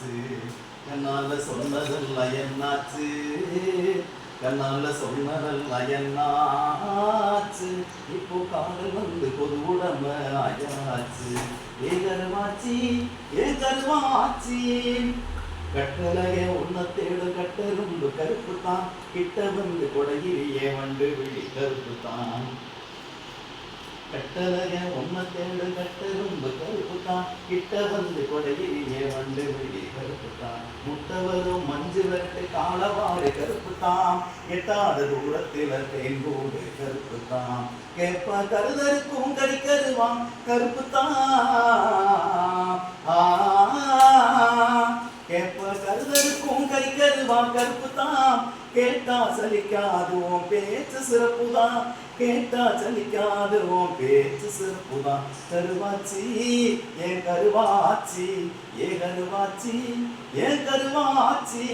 என்னாச்சு கண்ணால சொன்னதெல்லாம் என்னாச்சு கண்ணால சொன்னதெல்லாம் என்னாச்சு இப்போ காதல் வந்து பொது உடம்ப ஆயாச்சு ஏ கருவாச்சி ஏ கருவாச்சி கட்டளைய உன்னை தேடு கட்டரும்பு கருப்பு தான் கிட்ட வந்து கொடையிலேயே வண்டு விழி கருப்பு தான் கட்டளைய உன்னை தேடு கட்டரும்பு கருப்பு தான் கிட்ட வந்து கொடையிலேயே வண்டு விழி கருப்பு தான் முட்டை வரும் மஞ்சு வரட்டு காலவாடு கருப்பு தான் எட்டாத தூரத்தில தேங்கூடு கருப்பு தான் கேப்ப கருதருக்கும் கறிக்கருவான் கருப்பு தான் கேப்ப கருதருக்கும் கறிக்கருவான் கருப்பு தான் கேட்டா சலிக்காதுவோம் பேச்சு சிறப்புதான் கேட்டா சலிக்காதுவோம் பேச்சு சிறப்புதான் கருவாச்சி ஏன் கருவாச்சி ஏ கருவாச்சி ஏன் கருவாச்சி